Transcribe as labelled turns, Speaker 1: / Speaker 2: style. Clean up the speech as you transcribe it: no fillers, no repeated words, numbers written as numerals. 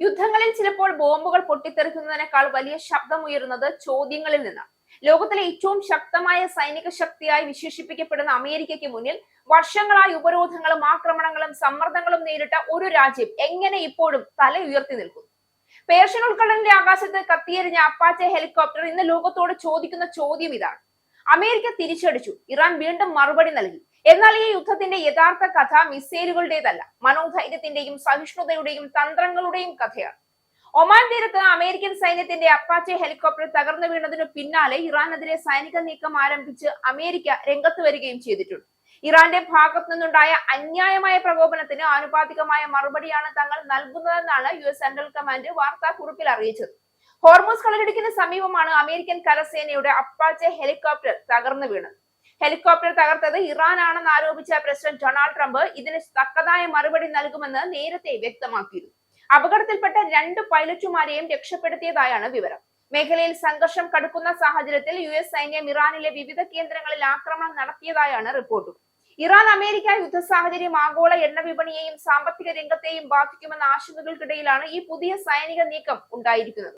Speaker 1: യുദ്ധങ്ങളിൽ ചിലപ്പോൾ ബോംബുകൾ പൊട്ടിത്തെറിക്കുന്നതിനേക്കാൾ വലിയ ശബ്ദമുയരുന്നത് ചോദ്യങ്ങളിൽ നിന്നാണ്. ലോകത്തിലെ ഏറ്റവും ശക്തമായ സൈനിക ശക്തിയായി വിശേഷിപ്പിക്കപ്പെടുന്ന അമേരിക്കയ്ക്ക് മുന്നിൽ വർഷങ്ങളായി ഉപരോധങ്ങളും ആക്രമണങ്ങളും സമ്മർദ്ദങ്ങളും നേരിട്ട ഒരു രാജ്യം എങ്ങനെ ഇപ്പോഴും തല ഉയർത്തി നിൽക്കുന്നു? പേർഷ്യൻ ഉൾക്കടലിന്റെ ആകാശത്ത് കത്തിയെറിഞ്ഞ അപ്പാച്ചെ ഹെലികോപ്റ്റർ ഇന്ന് ലോകത്തോട് ചോദിക്കുന്ന ചോദ്യം ഇതാണ്. അമേരിക്ക തിരിച്ചടിച്ചു, ഇറാൻ വീണ്ടും മറുപടി നൽകി. എന്നാൽ ഈ യുദ്ധത്തിന്റെ യഥാർത്ഥ കഥ മിസൈലുകളുടേതല്ല, മനോധൈര്യത്തിന്റെയും സഹിഷ്ണുതയുടെയും തന്ത്രങ്ങളുടെയും കഥയാണ്. ഒമാൻ തീരത്ത് അമേരിക്കൻ സൈന്യത്തിന്റെ അപ്പാച്ചെ ഹെലികോപ്റ്റർ തകർന്നു വീണതിനു പിന്നാലെ ഇറാനെതിരെ സൈനിക നീക്കം ആരംഭിച്ച് അമേരിക്ക രംഗത്ത് വരികയും ചെയ്തിട്ടുണ്ട്. ഇറാന്റെ ഭാഗത്തു നിന്നുണ്ടായ അന്യായമായ പ്രകോപനത്തിന് ആനുപാതികമായ മറുപടിയാണ് തങ്ങൾ നൽകുന്നതെന്നാണ് US സെൻട്രൽ കമാൻഡ് വാർത്താക്കുറിപ്പിൽ അറിയിച്ചത്. ഹോർമൂസ് കടലിടുക്കിന് സമീപമാണ് അമേരിക്കൻ കരസേനയുടെ അപ്പാച്ചെ ഹെലികോപ്റ്റർ തകർന്നു വീണത്. ഹെലികോപ്റ്റർ തകർത്തത് ഇറാൻ ആണെന്ന് ആരോപിച്ച പ്രസിഡന്റ് ഡൊണാൾഡ് ട്രംപ് ഇതിന് തക്കതായ മറുപടി നൽകുമെന്ന് നേരത്തെ വ്യക്തമാക്കിയിരുന്നു. അപകടത്തിൽപ്പെട്ട 2 പൈലറ്റുമാരെയും രക്ഷപ്പെടുത്തിയതായാണ് വിവരം. മേഖലയിൽ സംഘർഷം കടുക്കുന്ന സാഹചര്യത്തിൽ US സൈന്യം ഇറാനിലെ വിവിധ കേന്ദ്രങ്ങളിൽ ആക്രമണം നടത്തിയതായാണ് റിപ്പോർട്ടുകൾ. ഇറാൻ അമേരിക്ക യുദ്ധ സാഹചര്യം ആഗോള എണ്ണ വിപണിയെയും സാമ്പത്തിക രംഗത്തെയും ബാധിക്കുമെന്ന ആശങ്കകൾക്കിടയിലാണ് ഈ പുതിയ സൈനിക നീക്കം ഉണ്ടായിരിക്കുന്നത്.